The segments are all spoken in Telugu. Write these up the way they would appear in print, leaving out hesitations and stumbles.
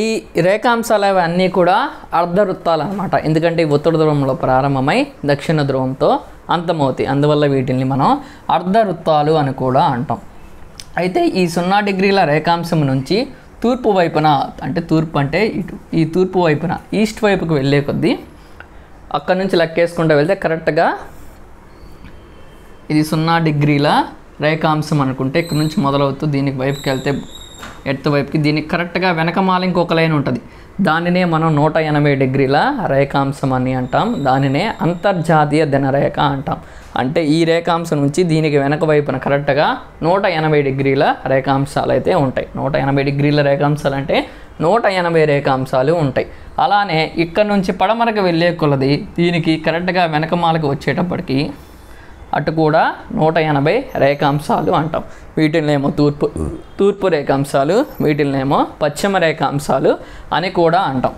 ఈ రేఖాంశాలు అవన్నీ కూడా అర్ధవృత్తాలు అనమాట. ఎందుకంటే ఉత్తర ధ్రువంలో ప్రారంభమై దక్షిణ ధ్రువంతో అంతమవుతాయి. అందువల్ల వీటిని మనం అర్ధవృత్తాలు అని కూడా అంటాం. అయితే ఈ 0 డిగ్రీల రేఖాంశం నుంచి తూర్పు వైపున, అంటే తూర్పు అంటే ఇటు, ఈ తూర్పు వైపున ఈస్ట్ వైపుకు వెళ్ళే కొద్దీ అక్కడ నుంచి లెక్కేసుకుంటూ వెళ్తే కరెక్ట్గా ఇది 0 డిగ్రీల రేఖాంశం అనుకుంటే ఇక్కడ నుంచి మొదలవుతూ దీనికి వైపుకి వెళ్తే ఎత్తు వైపుకి, దీనికి కరెక్ట్గా వెనకమాల ఇంకొక లైన్ ఉంటుంది. దానినే మనం 180 డిగ్రీల రేఖాంశం అని అంటాం. దానినే అంతర్జాతీయ దినరేఖ అంటాం. అంటే ఈ రేఖాంశం నుంచి దీనికి వెనక వైపున కరెక్ట్గా 180 డిగ్రీల రేఖాంశాలు అయితే ఉంటాయి. 180 డిగ్రీల రేఖాంశాలు అంటే 180 రేఖాంశాలు ఉంటాయి. అలానే ఇక్కడ నుంచి పడమరకు వెళ్ళే కొలది దీనికి కరెక్ట్గా వెనకమాలకు వచ్చేటప్పటికి అటు కూడా 180 రేఖాంశాలు అంటాం. వీటినేమో తూర్పు రేఖాంశాలు, వీటినేమో పశ్చిమ రేఖాంశాలు అని కూడా అంటాం.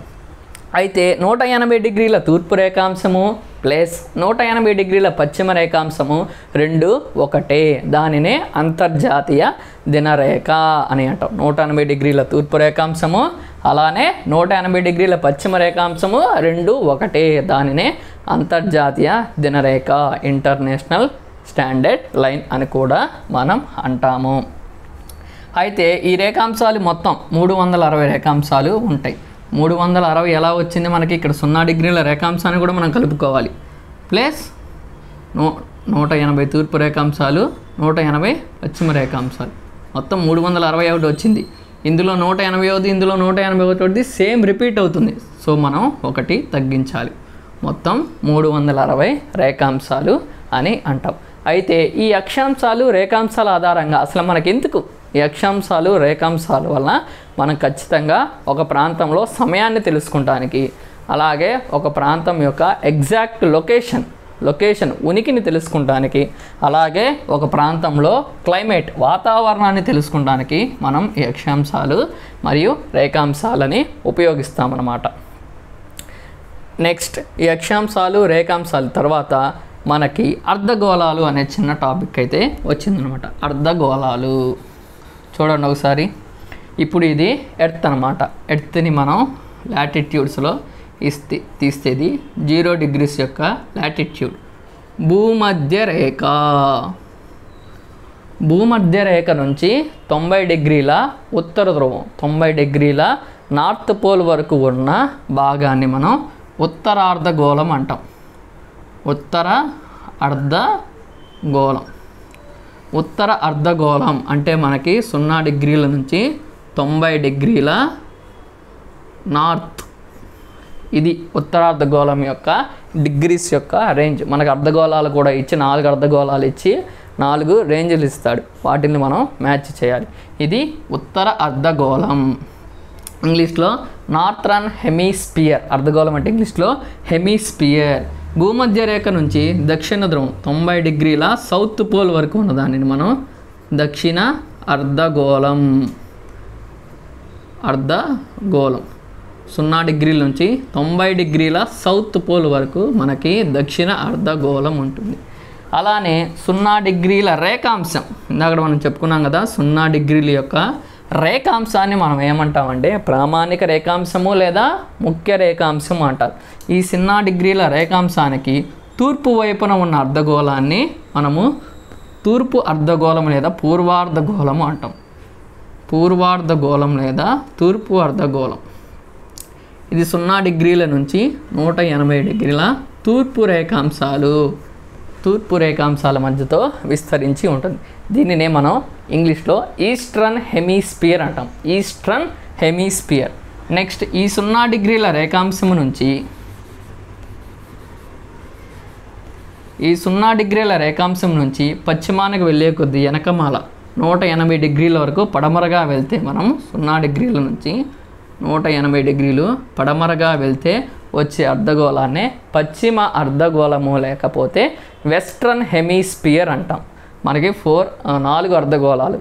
అయితే 180 డిగ్రీల తూర్పు రేఖాంశము ప్లస్ 180 డిగ్రీల పశ్చిమ రేఖాంశము రెండు ఒకటే. దానినే అంతర్జాతీయ దినరేఖ అని అంటాం. 180 డిగ్రీల తూర్పు రేఖాంశము అలానే 180 డిగ్రీల పశ్చిమ రేఖాంశము రెండు ఒకటే. దానినే అంతర్జాతీయ దినరేఖ, ఇంటర్నేషనల్ స్టాండర్డ్ లైన్ అని కూడా మనం అంటాము. అయితే ఈ రేఖాంశాలు మొత్తం 360 రేఖాంశాలు ఉంటాయి. 360 ఎలా వచ్చింది మనకి? ఇక్కడ 0 డిగ్రీల రేఖాంశాన్ని కూడా మనం కలుపుకోవాలి. ప్లస్ 180 తూర్పు రేఖాంశాలు, 180 పశ్చిమ రేఖాంశాలు, మొత్తం 361 వచ్చింది. ఇందులో 180, ఇందులో 181 సేమ్ రిపీట్ అవుతుంది. సో మనం ఒకటి తగ్గించాలి. మొత్తం 360 రేఖాంశాలు అని అంటాం. అయితే ఈ అక్షాంశాలు రేఖాంశాల ఆధారంగా అసలు మనకెందుకు? ఈ అక్షాంశాలు రేఖాంశాల వలన మనం ఖచ్చితంగా ఒక ప్రాంతంలో సమయాన్ని తెలుసుకుంటానికి, అలాగే ఒక ప్రాంతం యొక్క ఎగ్జాక్ట్ లొకేషన్ ఉనికిని తెలుసుకుంటానికి, అలాగే ఒక ప్రాంతంలో క్లైమేట్ వాతావరణాన్ని తెలుసుకుంటానికి మనం ఈ అక్షాంశాలు మరియు రేఖాంశాలని ఉపయోగిస్తామన్నమాట. నెక్స్ట్ ఈ అక్షాంశాలు రేఖాంశాల తర్వాత మనకి అర్ధగోళాలు అనే చిన్న టాపిక్ అయితే వచ్చిందనమాట. అర్ధగోళాలు చూడండి ఒకసారి. ఇప్పుడు ఇది ఎర్త్ అనమాట. ఎర్త్ని మనం లాటిట్యూడ్స్లో తీస్తేది 0 డిగ్రీస్ యొక్క లాటిట్యూడ్. భూమధ్య రేఖ నుంచి 90 డిగ్రీల ఉత్తర ధ్రువం, 90 డిగ్రీల నార్త్ పోల్ వరకు ఉన్న భాగాన్ని మనం ఉత్తరార్ధగోళం అంటాం. ఉత్తర అర్ధగోళం అంటే మనకి 0 డిగ్రీల నుంచి 90 డిగ్రీల నార్త్, ఇది ఉత్తరార్ధగోళం యొక్క డిగ్రీస్ యొక్క రేంజ్. మనకు అర్ధగోళాలు కూడా ఇచ్చి 4 అర్ధగోళాలు ఇచ్చి 4 రేంజ్లు ఇస్తాడు. వాటిని మనం మ్యాచ్ చేయాలి. ఇది ఉత్తర అర్ధగోళం, ఇంగ్లీష్లో నార్థరన్ హెమిస్పియర్. అర్ధగోళం అంటే ఇంగ్లీష్లో హెమిస్పియర్. భూమధ్య రేఖ నుంచి దక్షిణ ధ్రువం 90 డిగ్రీల సౌత్ పోల్ వరకు ఉన్న దానిని మనం దక్షిణ అర్ధగోళం. 0 డిగ్రీల నుంచి 90 డిగ్రీల సౌత్ పోల్ వరకు మనకి దక్షిణ అర్ధగోళం ఉంటుంది. అలానే 0 డిగ్రీల రేఖాంశం, ఇందాక మనం చెప్పుకున్నాం కదా, 0 డిగ్రీల యొక్క రేఖాంశాన్ని మనం ఏమంటామంటే ప్రామాణిక రేఖాంశము లేదా ముఖ్య రేఖాంశం అంటారు. ఈ 0 డిగ్రీల రేఖాంశానికి తూర్పు వైపున ఉన్న అర్ధగోళాన్ని మనము తూర్పు అర్ధగోళం లేదా పూర్వార్ధగోళము అంటాం. పూర్వార్ధగోళం లేదా తూర్పు అర్ధగోళం. ఇది 0 డిగ్రీల నుంచి 180 డిగ్రీల తూర్పు రేఖాంశాల మధ్యతో విస్తరించి ఉంటుంది. దీనినే మనం ఇంగ్లీష్లో ఈస్టర్న్ హెమిస్పియర్ అంటాం. Eastern hemisphere. నెక్స్ట్ ఈ 0 డిగ్రీల రేఖాంశం నుంచి పశ్చిమానికి వెళ్ళే కొద్దీ వెనకమాల 180 డిగ్రీల వరకు పడమరగా వెళ్తే మనం 0 డిగ్రీల నుంచి 180 డిగ్రీలు పడమరగా వెళ్తే వచ్చే అర్ధగోళాన్ని పశ్చిమ అర్ధగోళము లేకపోతే వెస్ట్రన్ హెమిస్పియర్ అంటాం. మనకి 4 అర్ధగోళాలు: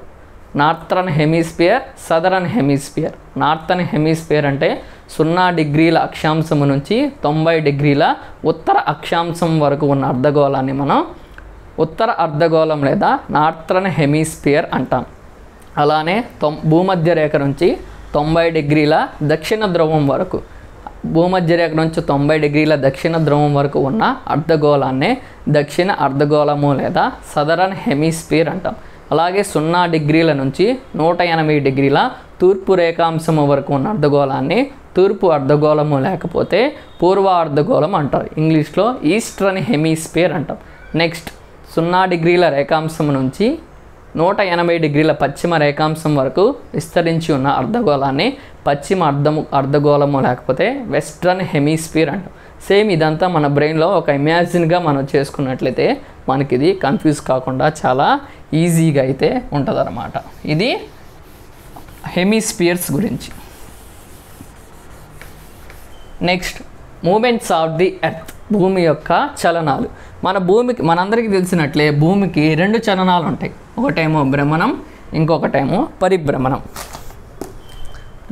northern hemisphere, southern hemisphere. Northern hemisphere అంటే 0 డిగ్రీల అక్షాంశము నుంచి 90 డిగ్రీల ఉత్తర అక్షాంశం వరకు ఉన్న అర్ధగోళాన్ని మనం ఉత్తర అర్ధగోళం లేదా నార్థరన్ హెమిస్పియర్ అంటాం. అలానే భూమధ్య రేఖ నుంచి 90 డిగ్రీల దక్షిణ ధ్రువం వరకు, భూమధ్య రేఖ నుంచి 90 డిగ్రీల దక్షిణ ధ్రువం వరకు ఉన్న అర్ధగోళాన్నే దక్షిణ అర్ధగోళము లేదా సదరన్ హెమిస్ఫియర్ అంటాం. అలాగే 0 డిగ్రీల నుంచి 180 డిగ్రీల తూర్పు రేఖాంశము వరకు ఉన్న అర్ధగోళాన్ని తూర్పు అర్ధగోళము లేకపోతే పూర్వ అర్ధగోళం అంటారు. ఇంగ్లీష్లో ఈస్టర్న్ హెమిస్ఫియర్ అంటాం. నెక్స్ట్ 0 డిగ్రీల రేఖాంశం నుంచి 180 డిగ్రీల పశ్చిమ రేఖాంశం వరకు విస్తరించి ఉన్న అర్ధగోళాన్ని పశ్చిమ అర్ధగోళము లేకపోతే వెస్ట్రన్ హెమిస్ఫియర్ అంటాం. సేమ్ ఇదంతా మన బ్రెయిన్లో ఒక ఇమాజిన్గా మనం చేసుకున్నట్లయితే మనకి ఇది కన్ఫ్యూజ్ కాకుండా చాలా ఈజీగా అయితే ఉంటుంది అన్నమాట. ఇది హెమిస్ఫియర్స్ గురించి. Next movements of the earth, భూమి యొక్క చలనాలు. మనందరికీ తెలిసినట్లే భూమికి 2 చలనాలు ఉంటాయి. ఒకటేమో భ్రమణం, ఇంకొకటేమో పరిభ్రమణం.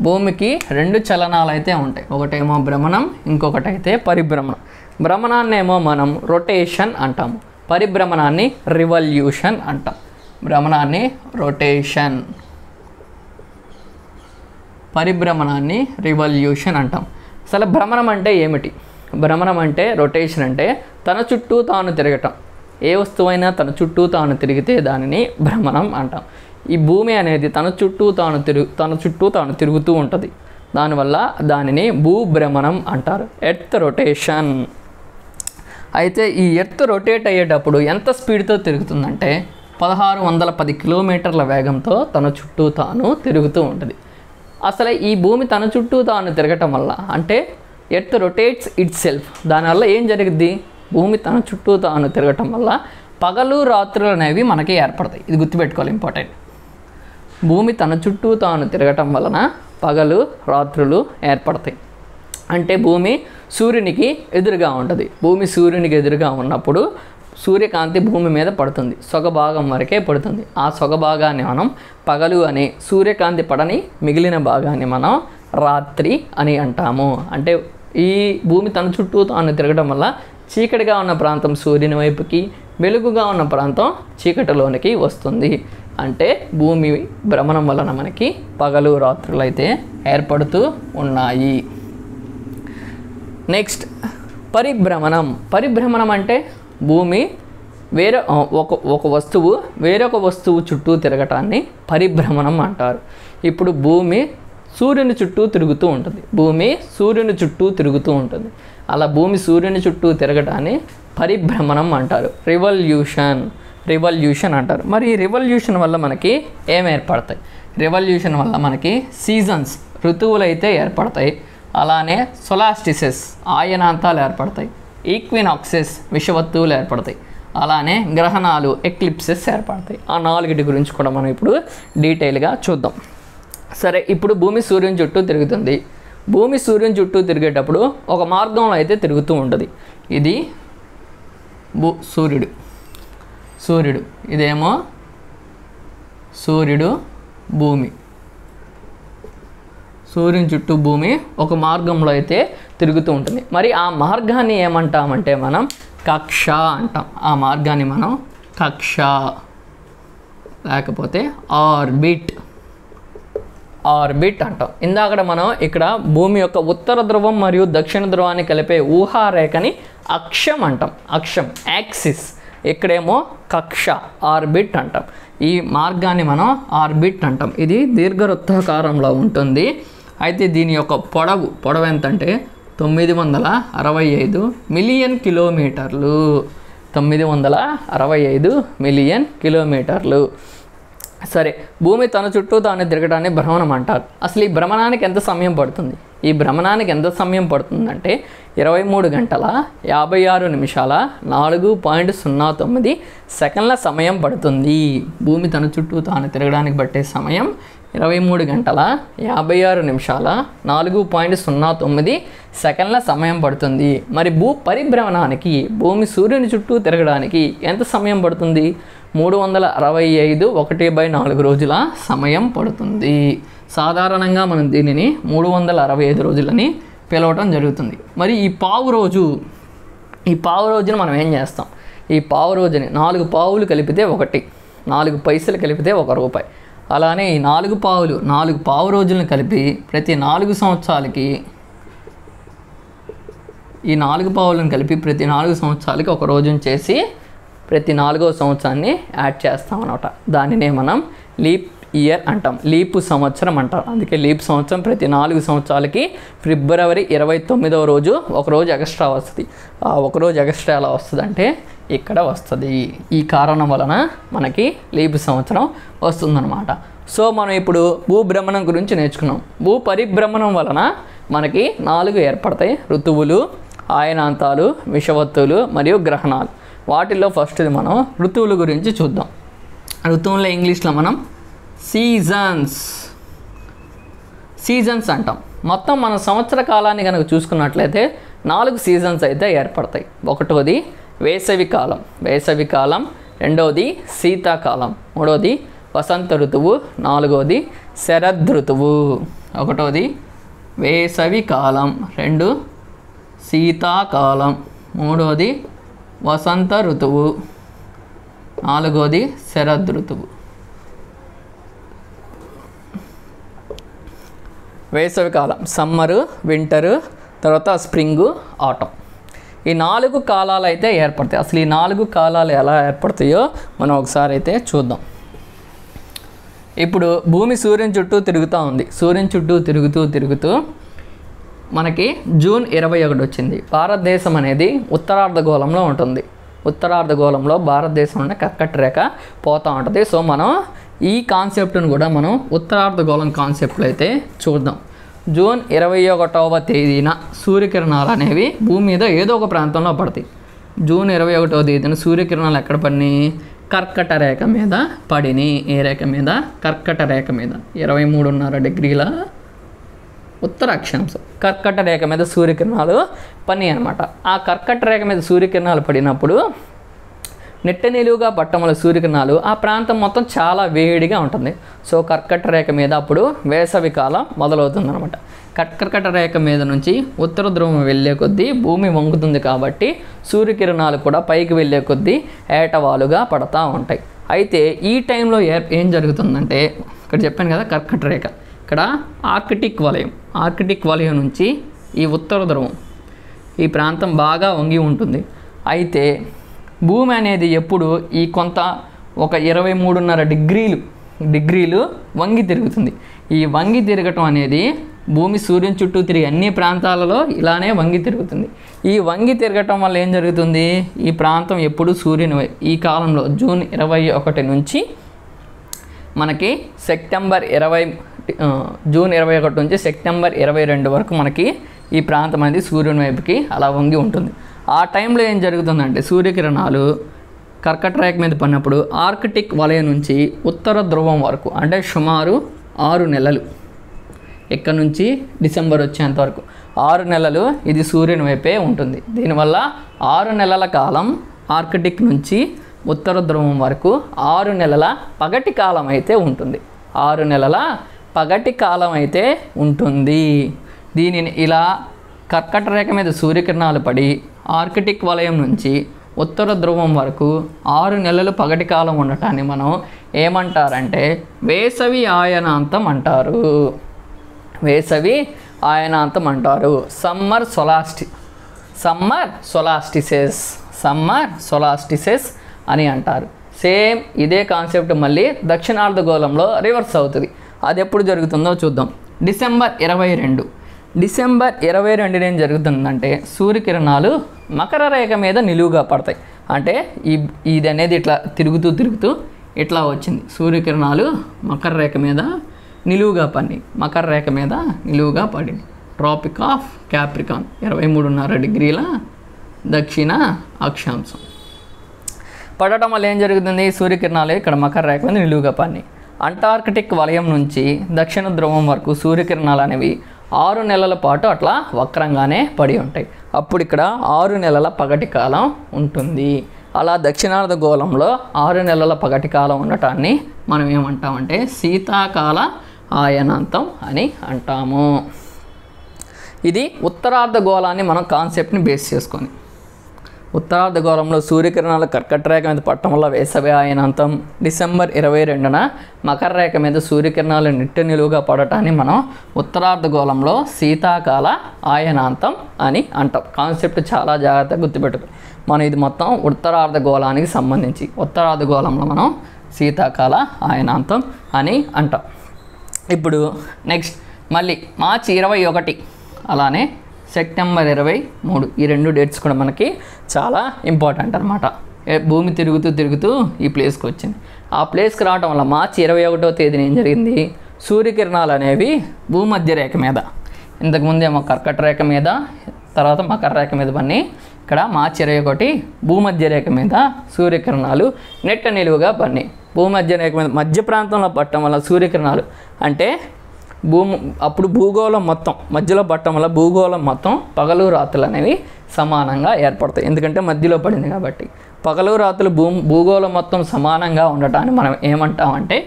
భూమికి 2 చలనాలు అయితే ఉంటాయి. ఒకటేమో భ్రమణం, ఇంకొకటైతే పరిభ్రమణం. భ్రమణాన్నేమో మనం రొటేషన్ అంటాము, పరిభ్రమణాన్ని రివల్యూషన్ అంటాం. భ్రమణాన్ని రొటేషన్, పరిభ్రమణాన్ని రివల్యూషన్ అంటాం. అసలు భ్రమణం అంటే ఏమిటి? భ్రమణం అంటే రొటేషన్ అంటే తన చుట్టూ తాను తిరగటం. ఏ వస్తువైనా తన చుట్టూ తాను తిరిగితే దానిని భ్రమణం అంటాం. ఈ భూమి అనేది తన చుట్టూ తాను తిరుగుతూ ఉంటుంది. దానివల్ల దానిని భూభ్రమణం అంటారు, ఎర్త్ రొటేషన్. అయితే ఈ ఎర్త్ రొటేట్ అయ్యేటప్పుడు ఎంత స్పీడ్తో తిరుగుతుందంటే 1610 కిలోమీటర్ల వేగంతో తన చుట్టూ తాను తిరుగుతూ ఉంటుంది. అసలు ఈ భూమి తన చుట్టూ తాను తిరగటం వల్ల అంటే ఎర్త్ రొటేట్స్ ఇట్ సెల్ఫ్, దానివల్ల ఏం జరిగింది? భూమి తన చుట్టూ తాను తిరగటం వల్ల పగలు రాత్రులు అనేవి మనకి ఏర్పడతాయి. ఇది గుర్తుపెట్టుకోవాలి, ఇంపార్టెంట్. భూమి తన చుట్టూ తాను తిరగటం వలన పగలు రాత్రులు ఏర్పడతాయి. అంటే భూమి సూర్యునికి ఎదురుగా ఉంటుంది. భూమి సూర్యునికి ఎదురుగా ఉన్నప్పుడు సూర్యకాంతి భూమి మీద పడుతుంది, సొగభాగం వరకే పడుతుంది. ఆ సొగభాగాన్ని మనం పగలు అని, సూర్యకాంతి పడని మిగిలిన భాగాన్ని మనం రాత్రి అని అంటాము. అంటే ఈ భూమి తన చుట్టూ తాను తిరగడం వల్ల చీకటిగా ఉన్న ప్రాంతం సూర్యుని వైపుకి, వెలుగుగా ఉన్న ప్రాంతం చీకటిలోనికి వస్తుంది. అంటే భూమి భ్రమణం వలన మనకి పగలు రాత్రులు అయితే ఏర్పడుతూ ఉన్నాయి. నెక్స్ట్ పరిభ్రమణం. పరిభ్రమణం అంటే భూమి ఒక వస్తువు వేరొక వస్తువు చుట్టూ తిరగటాన్ని పరిభ్రమణం అంటారు. ఇప్పుడు భూమి సూర్యుని చుట్టూ తిరుగుతూ ఉంటుంది. భూమి సూర్యుని చుట్టూ తిరుగుతూ ఉంటుంది. అలా భూమి సూర్యుని చుట్టూ తిరగటాన్ని పరిభ్రమణం అంటారు, రివల్యూషన్ అంటారు. మరి ఈ రివల్యూషన్ వల్ల మనకి ఏం ఏర్పడతాయి? రివల్యూషన్ వల్ల మనకి సీజన్స్, ఋతువులు అయితే ఏర్పడతాయి. అలానే సొలాస్టిసెస్, ఆయనాంతాలు ఏర్పడతాయి. ఈక్వినాక్సెస్, విషవత్తువులు ఏర్పడతాయి. అలానే గ్రహణాలు, ఎక్లిప్సెస్ ఏర్పడతాయి. ఆ 4 గురించి కూడా మనం ఇప్పుడు డీటెయిల్గా చూద్దాం. సరే, ఇప్పుడు భూమి సూర్యుని చుట్టూ తిరుగుతుంది. భూమి సూర్యుని చుట్టూ తిరిగేటప్పుడు ఒక మార్గంలో అయితే తిరుగుతూ ఉంటుంది. ఇది సూర్యుడు, ఇదేమో సూర్యుడు, భూమి. సూర్యుని చుట్టూ భూమి ఒక మార్గంలో అయితే తిరుగుతూ ఉంటుంది. మరి ఆ మార్గాన్ని ఏమంటామంటే మనం కక్ష అంటాం. ఆ మార్గాన్ని మనం కక్ష లేకపోతే ఆర్బిట్ అంటాం. ఇందాక మనం ఇక్కడ భూమి యొక్క ఉత్తర ధ్రువం మరియు దక్షిణ ధ్రువాన్ని కలిపే ఊహారేఖని అక్షం అంటాం. అక్షం, యాక్సిస్. ఇక్కడేమో కక్ష, ఆర్బిట్ అంటాం. ఈ మార్గాన్ని మనం ఆర్బిట్ అంటాం. ఇది దీర్ఘవృత్తాకారంలో ఉంటుంది. అయితే దీని యొక్క పొడవు ఎంతంటే 965 మిలియన్ కిలోమీటర్లు. 965 మిలియన్ కిలోమీటర్లు. సరే, భూమి తన చుట్టూ తాను తిరగడాన్ని భ్రమణం అంటారు. అసలు ఈ భ్రమణానికి ఎంత సమయం పడుతుంది? ఈ భ్రమణానికి ఎంత సమయం పడుతుందంటే 23 గంటల 56 నిమిషాల 4.09 సెకండ్ల సమయం పడుతుంది. భూమి తన చుట్టూ తాను తిరగడానికి పట్టే సమయం 23 గంటల 56 నిమిషాల 4.09 సెకండ్ల సమయం పడుతుంది. మరి పరిభ్రమణానికి, భూమి సూర్యుని చుట్టూ తిరగడానికి ఎంత సమయం పడుతుంది? 365 1/4 రోజుల సమయం పడుతుంది. సాధారణంగా మనం దీనిని 365 రోజులని పిలవటం జరుగుతుంది. మరి ఈ పావు రోజుని మనం ఏం చేస్తాం? ఈ పావు రోజుని 4 పావులు కలిపితే 1, 4 పైసలు కలిపితే 1 రూపాయి. అలానే ఈ 4 పావు రోజులను కలిపి ప్రతి 4 సంవత్సరాలకి ఈ 4 పావులను కలిపి ప్రతి 4 సంవత్సరాలకి ఒక రోజును చేసి ప్రతి 4వ సంవత్సరాన్ని యాడ్ చేస్తాం అన్నమాట. దానినే మనం లీప్ ఇయర్ అంటాం, లీపు సంవత్సరం అంటాం. అందుకే లీప్ సంవత్సరం ప్రతి 4 సంవత్సరాలకి ఫిబ్రవరి 29వ రోజు ఒక రోజు ఎక్స్ట్రా వస్తుంది. ఆ ఒక రోజు ఎక్స్ట్రా ఎలా వస్తుంది అంటే ఇక్కడ వస్తుంది. ఈ కారణం వలన మనకి లీపు సంవత్సరం వస్తుందన్నమాట. సో మనం ఇప్పుడు భూభ్రమణం గురించి నేర్చుకున్నాం. భూ పరిభ్రమణం వలన మనకి 4 ఏర్పడతాయి: ఋతువులు, ఆయనాంతాలు, విషవత్తులు మరియు గ్రహణాలు. వాటిల్లో ఫస్ట్ది మనం ఋతువుల గురించి చూద్దాం. ఋతువుల్లో ఇంగ్లీష్లో మనం సీజన్స్ అంటాం. మొత్తం మన సంవత్సర కాలాన్ని కనుక చూసుకున్నట్లయితే 4 సీజన్స్ అయితే ఏర్పడతాయి. ఒకటోది వేసవి కాలం, రెండవది శీతాకాలం, మూడవది వసంత ఋతువు, నాలుగవది శరద్ ఋతువు. ఒకటోది వేసవి కాలం, 2 శీతాకాలం, మూడవది వసంత ఋతువు, నాలుగవది శరద్ ఋతువు. వేసవికాలం సమ్మరు, వింటరు, తర్వాత స్ప్రింగు, ఆటం. ఈ 4 కాలాలు అయితే ఏర్పడతాయి. అసలు ఈ 4 కాలాలు ఎలా ఏర్పడతాయో మనం ఒకసారి అయితే చూద్దాం. ఇప్పుడు భూమి సూర్యుని చుట్టూ తిరుగుతూ ఉంది. సూర్యుని చుట్టూ తిరుగుతూ మనకి జూన్ 21 వచ్చింది. భారతదేశం అనేది ఉత్తరార్ధగోళంలో ఉంటుంది. ఉత్తరార్ధగోళంలో భారతదేశం ఉన్న కర్కట రేఖ పోతూ ఉంటుంది. సో మనం ఈ కాన్సెప్ట్ను కూడా మనం ఉత్తరార్ధగోళం కాన్సెప్ట్లో అయితే చూద్దాం. జూన్ 21వ తేదీన సూర్యకిరణాలు అనేవి భూమి మీద ఏదో ఒక ప్రాంతంలో పడతాయి. జూన్ 21వ తేదీన సూర్యకిరణాలు ఎక్కడ పడినాయి? కర్కట రేఖ మీద పడినాయి. ఏ రేఖ మీద? కర్కట రేఖ మీద. 23.5 డిగ్రీల ఉత్తర అక్షాంశం కర్కట రేఖ మీద సూర్యకిరణాలు పడినాయి అన్నమాట. ఆ కర్కట రేఖ మీద సూర్యకిరణాలు పడినప్పుడు నెట్ట నిలువుగా పట్టముల సూర్యకిరణాలు ఆ ప్రాంతం మొత్తం చాలా వేడిగా ఉంటుంది. సో కర్కట రేఖ మీద అప్పుడు వేసవి కాలం మొదలవుతుందన్నమాట. కర్కట రేఖ మీద నుంచి ఉత్తర ధ్రువం వెళ్ళే కొద్దీ భూమి వంగుతుంది కాబట్టి సూర్యకిరణాలు కూడా పైకి వెళ్ళే కొద్దీ ఏటవాలుగా పడతా ఉంటాయి. అయితే ఈ టైంలో ఏం జరుగుతుందంటే, ఇక్కడ చెప్పాను కదా కర్కట రేఖ, ఇక్కడ ఆర్కిటిక్ వలయం నుంచి ఈ ఉత్తర ధ్రువం ఈ ప్రాంతం బాగా వంగి ఉంటుంది. అయితే భూమి అనేది ఎప్పుడు ఈ కొంత ఒక 23.5 డిగ్రీలు వంగి తిరుగుతుంది. ఈ వంగి తిరగటం అనేది భూమి సూర్యుని చుట్టూ తిరిగి అన్ని ప్రాంతాలలో ఇలానే వంగి తిరుగుతుంది. ఈ వంగి తిరగటం వల్ల ఏం జరుగుతుంది? ఈ ప్రాంతం ఎప్పుడు సూర్యుని ఈ కాలంలో జూన్ 21 నుంచి మనకి జూన్ 21 నుంచి సెప్టెంబర్ 22 వరకు మనకి ఈ ప్రాంతం అనేది సూర్యుని వైపుకి అలా వంగి ఉంటుంది. ఆ టైంలో ఏం జరుగుతుందంటే సూర్యకిరణాలు కర్కట రేఖ మీద పడినప్పుడు ఆర్కిటిక్ వలయం నుంచి ఉత్తర ధ్రువం వరకు అంటే సుమారు 6 నెలలు, ఇక్కడ నుంచి డిసెంబర్ వచ్చేంత వరకు 6 నెలలు ఇది సూర్యుని వైపే ఉంటుంది. దీనివల్ల 6 నెలల కాలం ఆర్కిటిక్ నుంచి ఉత్తర ధ్రువం వరకు 6 నెలల పగటి కాలం అయితే ఉంటుంది. 6 నెలల పగటి కాలం అయితే ఉంటుంది. దీనిని ఇలా కర్కట రేఖ మీద సూర్యకిరణాలు పడి ఆర్కిటిక్ వలయం నుంచి ఉత్తర ధ్రువం వరకు 6 నెలలు పగటి కాలం ఉండటాన్ని మనం ఏమంటారంటే వేసవి ఆయనాంతం అంటారు. వేసవి ఆయనాంతం అంటారు. సమ్మర్ సొలాస్టిసెస్ అని అంటారు. సేమ్ ఇదే కాన్సెప్ట్ మళ్ళీ దక్షిణార్ధగోళంలో రివర్స్ అవుతుంది. అది ఎప్పుడు జరుగుతుందో చూద్దాం. డిసెంబర్ 22 ఏం జరుగుతుందంటే సూర్యకిరణాలు మకర రేఖ మీద నిలువుగా పడతాయి. అంటే ఇది అనేది ఇట్లా తిరుగుతూ ఇట్లా వచ్చింది. సూర్యకిరణాలు మకర రేఖ మీద నిలువుగా పడింది. ట్రాపిక్ ఆఫ్ క్యాప్రికాన్ 23.5 డిగ్రీల దక్షిణ అక్షాంశం పడటం వల్ల ఏం జరుగుతుంది? సూర్యకిరణాలు ఇక్కడ మకర రేఖ మీద నిలువుగా పడినాయి. అంటార్కిటిక్ వలయం నుంచి దక్షిణ ధ్రువం వరకు సూర్యకిరణాలు అనేవి 6 నెలల పాటు అట్లా వక్రంగానే పడి ఉంటాయి. అప్పుడు ఇక్కడ 6 నెలల పగటి కాలం ఉంటుంది. అలా దక్షిణార్ధగోళంలో 6 నెలల పగటి కాలం ఉండటాన్ని మనం ఏమంటామంటే శీతాకాల ఆయనాంతం అని అంటాము. ఇది ఉత్తరార్ధగోళాన్ని మనం కాన్సెప్ట్ని బేస్ చేసుకొని ఉత్తరార్ధగోళంలో సూర్యకిరణాలు కర్కట రేఖ మీద పడటం వల్ల వేసవి అయనాంతం. డిసెంబర్ 22న మకర రేఖ మీద సూర్యకిరణాలు నిట్ట నిలువుగా పడటాన్ని మనం ఉత్తరార్ధగోళంలో శీతాకాల ఆయనాంతం అని అంటాం. కాన్సెప్ట్ చాలా జాగ్రత్తగా గుర్తుపెట్టుకో. మనం ఇది మొత్తం ఉత్తరార్ధగోళానికి సంబంధించి. ఉత్తరార్ధగోళంలో మనం శీతాకాల ఆయనాంతం అని అంటాం. ఇప్పుడు నెక్స్ట్ మళ్ళీ మార్చి 21 అలానే సెప్టెంబర్ 23 ఈ 2 డేట్స్ కూడా మనకి చాలా ఇంపార్టెంట్ అనమాట. భూమి తిరుగుతూ ఈ ప్లేస్కి వచ్చింది. ఆ ప్లేస్కి రావడం వల్ల మార్చి 21వ తేదీన ఏం జరిగింది, సూర్యకిరణాలు అనేవి భూమధ్య రేఖ మీద, ఇంతకుముందు ఏమో కర్కట రేఖ మీద, తర్వాత మకర రేఖ మీద పని, ఇక్కడ మార్చి 21 భూమధ్య రేఖ మీద సూర్యకిరణాలు నెట్ట నిలువుగా పని. భూమధ్య రేఖ మీద మధ్య ప్రాంతంలో పట్టడం వల్ల సూర్యకిరణాలు అంటే అప్పుడు భూగోళం మొత్తం మధ్యలో పట్టడం వల్ల భూగోళం మొత్తం పగలు రాత్రులు అనేవి సమానంగా ఏర్పడతాయి. ఎందుకంటే మధ్యలో పడింది కాబట్టి. పగలు రాత్రులు భూగోళం మొత్తం సమానంగా ఉండటాన్ని మనం ఏమంటామంటే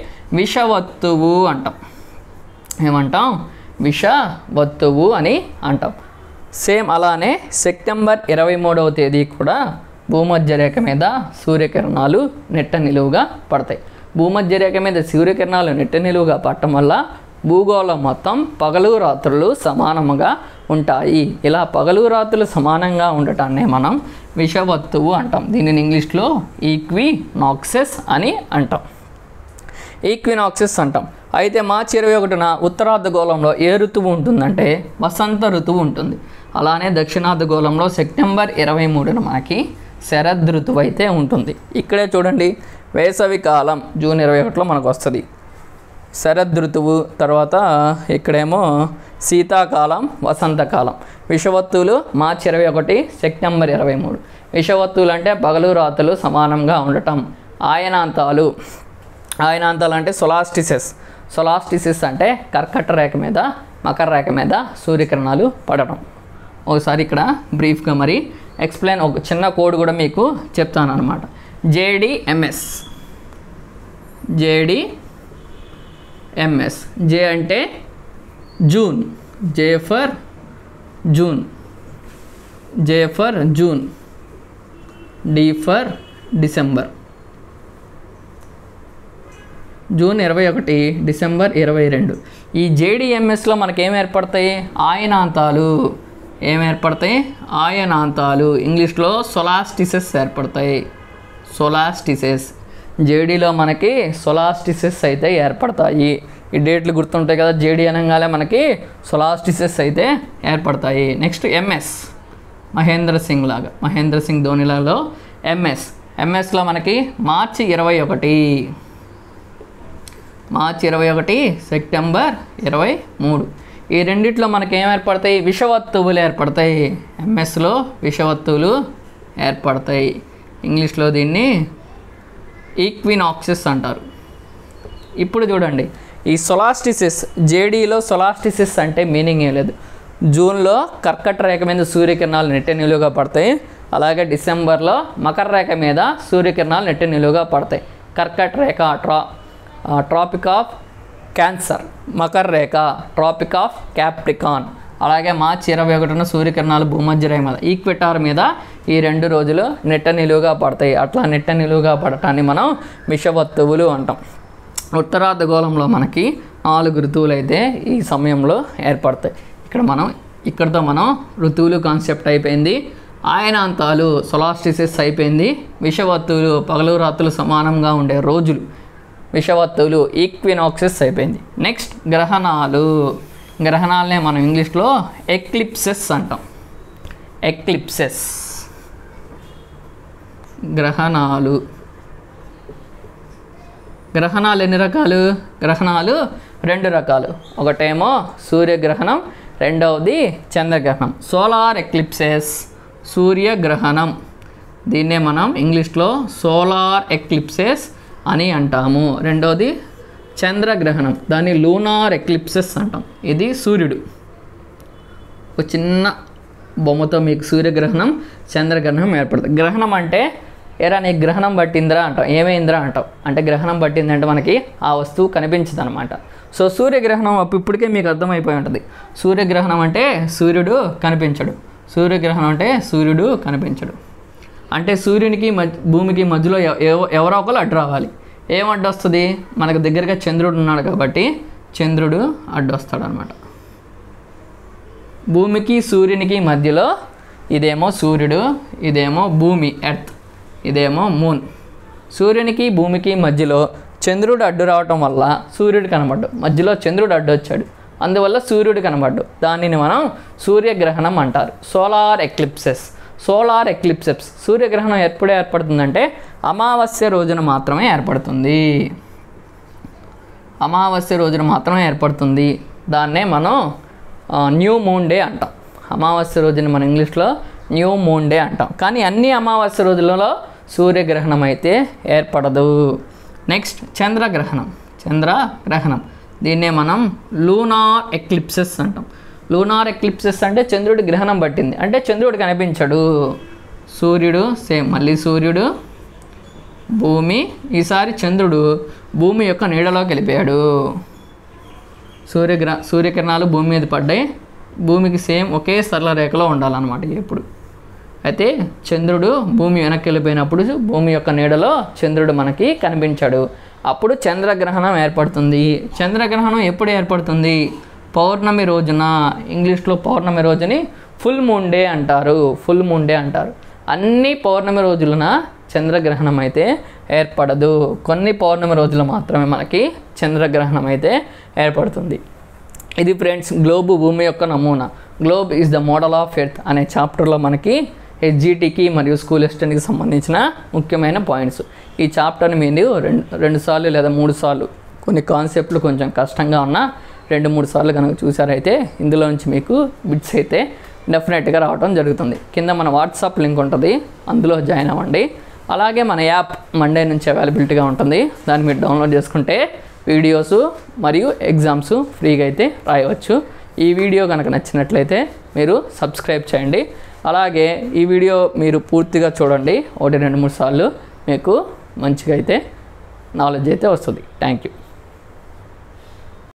విషవత్తువు అంటాం. ఏమంటాం? విషవత్తువు అని అంటాం. సేమ్ అలానే సెప్టెంబర్ 23వ తేదీ కూడా భూమధ్య రేఖ మీద సూర్యకిరణాలు నెట్ట నిలువుగా పడతాయి. భూమధ్య రేఖ మీద సూర్యకిరణాలు నెట్ట నిలువుగా పడటం వల్ల భూగోళం మొత్తం పగలు రాత్రులు సమానముగా ఉంటాయి. ఇలా పగలు రాత్రులు సమానంగా ఉండటాన్ని మనం విషవత్తువు అంటాం. దీనిని ఇంగ్లీష్లో ఈక్వినాక్సెస్ అని అంటాం. ఈక్వినాక్సెస్ అంటాం. అయితే మార్చి 21న ఉత్తరార్ధగోళంలో ఏ ఋతువు ఉంటుందంటే వసంత ఋతువు ఉంటుంది. అలానే దక్షిణార్ధగోళంలో సెప్టెంబర్ 23న మనకి శరద్ ఋతువు అయితే ఉంటుంది. ఇక్కడే చూడండి, వేసవి కాలం జూన్ 21లో మనకు వస్తుంది. శరద్ ఋతువు తర్వాత ఇక్కడేమో శీతాకాలం, వసంతకాలం. విషవత్తువులు మార్చి 21, సెప్టెంబర్ 23. విషవత్తువులు అంటే పగలు రాత్రులు సమానంగా ఉండటం. ఆయనాంతాలు అంటే సొలాస్టిసెస్ అంటే కర్కట రేఖ మీద మకర రేఖ మీద సూర్యకిరణాలు పడటం. ఒకసారి ఇక్కడ బ్రీఫ్గా మరి ఎక్స్ప్లెయిన్, ఒక చిన్న కోడ్ కూడా మీకు చెప్తాను అనమాట. JDMS. జే అంటే June, J for June, D for December. June 21, December 22. ఈ JDMSలో మనకేం ఏర్పడతాయి? ఆయనాంతాలు. ఏమేర్పడతాయి? ఆయనాంతాలు. ఇంగ్లీష్లో సొలాస్టిసెస్ ఏర్పడతాయి. సొలాస్టిసెస్. జేడీలో మనకి సొలాస్టిసెస్ అయితే ఏర్పడతాయి. ఈ డేట్లు గుర్తుంటాయి కదా, జేడీ అనగానే మనకి సొలాస్టిసెస్ అయితే ఏర్పడతాయి. నెక్స్ట్ MS, మహేంద్ర సింగ్ ధోనిలలో ఎంఎస్లో మనకి మార్చి 21, సెప్టెంబర్ 23. ఈ రెండిట్లో మనకి ఏం ఏర్పడతాయి? విషవత్తువులు ఏర్పడతాయి. ఎంఎస్లో విషవత్తువులు ఏర్పడతాయి. ఇంగ్లీష్లో దీన్ని ఈక్వినాక్సెస్ అంటారు. ఇప్పుడు చూడండి, ఈ సొలాస్టిసెస్, జేడీలో సొలాస్టిసెస్ అంటే మీనింగ్ ఏం లేదు. జూన్లో కర్కట రేఖ మీద సూర్యకిరణాలు నెట్ట నిలువుగా పడతాయి. అలాగే డిసెంబర్లో మకర రేఖ మీద సూర్యకిరణాలు నెట్ట నిలువుగా పడతాయి. కర్కట రేఖ trophic of cancer, Makar Rekha trophic of Capricorn. అలాగే మార్చి 21న సూర్యకిరణాలు భూమధ్య రేఖ మీద ఈక్వెటార్ మీద ఈ 2 రోజులు నెట్ట నిలువుగా పడతాయి. అట్లా నెట్ట నిలువుగా పడటాన్ని మనం విషవత్తువులు అంటాం. ఉత్తరార్ధగోళంలో మనకి 4 ఋతువులు అయితే ఈ సమయంలో ఏర్పడతాయి. ఇక్కడతో మనం ఋతువులు కాన్సెప్ట్ అయిపోయింది. ఆయనాంతాలు సొలాస్టిసెస్ అయిపోయింది. విషవత్తువులు పగలు రాత్రులు సమానంగా ఉండే రోజులు, విషవత్తువులు ఈక్వినాక్సెస్ అయిపోయింది. నెక్స్ట్ గ్రహణాలనే మనం ఇంగ్లీష్లో ఎక్లిప్సెస్ అంటాం. గ్రహణాలు ఎన్ని రకాలు? గ్రహణాలు 2 రకాలు. ఒకటేమో సూర్యగ్రహణం, రెండవది చంద్రగ్రహణం. సోలార్ ఎక్లిప్సెస్, సూర్యగ్రహణం. దీన్నే మనం ఇంగ్లీష్లో సోలార్ ఎక్లిప్సెస్ అని అంటాము. రెండవది చంద్రగ్రహణం, దాన్ని లూనార్ ఎక్లిప్సెస్ అంటాం. ఇది సూర్యుడు. ఒక చిన్న బొమ్మతో మీకు సూర్యగ్రహణం, చంద్రగ్రహణం ఏర్పడుతుంది. గ్రహణం అంటే ఏరా నీకు గ్రహణం పట్టిందిరా అంటాం. ఏమైందిరా అంటాం. అంటే గ్రహణం పట్టిందంటే మనకి ఆ వస్తువు కనిపించదు అనమాట. సో సూర్యగ్రహణం ఇప్పటికే మీకు అర్థమైపోయి ఉంటుంది. సూర్యగ్రహణం అంటే సూర్యుడు కనిపించడు. అంటే సూర్యునికి భూమికి మధ్యలో ఎవరో ఒకరు అడ్డు రావాలి. ఏం అడ్డు వస్తుంది? మనకు దగ్గరగా చంద్రుడు ఉన్నాడు కాబట్టి చంద్రుడు అడ్డు వస్తాడు అనమాట. భూమికి సూర్యునికి మధ్యలో ఇదేమో సూర్యుడు, ఇదేమో భూమి ఎర్త్, ఇదేమో మూన్. సూర్యునికి భూమికి మధ్యలో చంద్రుడు అడ్డు రావటం వల్ల సూర్యుడు కనబడ్డు, మధ్యలో చంద్రుడు అడ్డు వచ్చాడు, అందువల్ల సూర్యుడు కనబడ్డు. దానిని మనం సూర్యగ్రహణం అంటారు. Solar eclipses. సూర్యగ్రహణం ఎప్పుడే ఏర్పడుతుందంటే అమావాస్య రోజున మాత్రమే ఏర్పడుతుంది. దాన్నే మనం న్యూ మూన్ డే అంటాం. అమావాస్య రోజున మన ఇంగ్లీష్లో న్యూ మూన్ డే అంటాం. కానీ అన్ని అమావాస్య రోజులలో సూర్యగ్రహణం అయితే ఏర్పడదు. నెక్స్ట్ చంద్రగ్రహణం. దీన్నే మనం లూనార్ ఎక్లిప్సెస్ అంటాం. లూనార్ ఎక్లిప్సెస్ అంటే చంద్రుడి గ్రహణం పట్టింది అంటే చంద్రుడు కనిపించడు. సూర్యుడు సేమ్, మళ్ళీ సూర్యుడు, భూమి. ఈసారి చంద్రుడు భూమి యొక్క నీడలోకి వెళ్ళిపోయాడు. సూర్యకిరణాలు భూమి మీద పడ్డాయి. భూమికి సేమ్ ఒకే సరళ రేఖలో ఉండాలన్నమాట ఎప్పుడు. అయితే చంద్రుడు భూమి వెనక్కి వెళ్ళిపోయినప్పుడు భూమి యొక్క నీడలో చంద్రుడు మనకి కనిపించాడు. అప్పుడు చంద్రగ్రహణం ఏర్పడుతుంది. చంద్రగ్రహణం ఎప్పుడు ఏర్పడుతుంది? పౌర్ణమి రోజున. ఇంగ్లీష్లో పౌర్ణమి రోజుని ఫుల్ మూన్ డే అంటారు. అన్ని పౌర్ణమి రోజులన చంద్రగ్రహణం అయితే ఏర్పడదు. కొన్ని పౌర్ణమి రోజులు మాత్రమే మనకి చంద్రగ్రహణం అయితే ఏర్పడుతుంది. ఇది ఫ్రెండ్స్ గ్లోబ్, భూమి యొక్క నమూనా. Globe is the model of earth అనే చాప్టర్లో మనకి హెచ్జిటికి మరియు స్కూల్ అసిస్టెంట్కి సంబంధించిన ముఖ్యమైన పాయింట్స్. ఈ చాప్టర్ని మీరు రెండు సార్లు లేదా 3 సార్లు, కొన్ని కాన్సెప్ట్లు కొంచెం కష్టంగా ఉన్నా 2-3 సార్లు కనుక చూసారైతే ఇందులో నుంచి మీకు బిట్స్ అయితే డెఫినెట్గా రావడం జరుగుతుంది. కింద మన వాట్సాప్ లింక్ ఉంటుంది, అందులో జాయిన్ అవ్వండి. అలాగే మన యాప్ మండే నుంచి అవైలబిలిటీగా ఉంటుంది. దాన్ని మీరు డౌన్లోడ్ చేసుకుంటే వీడియోస్ మరియు ఎగ్జామ్స్ ఫ్రీగా అయితే రాయవచ్చు. ఈ వీడియో కనుక నచ్చినట్లయితే మీరు సబ్స్క్రైబ్ చేయండి. అలాగే ఈ వీడియో మీరు పూర్తిగా చూడండి, 1-2-3 సార్లు మీకు మంచిగా అయితే నాలెడ్జ్ అయితే వస్తుంది. Thank you.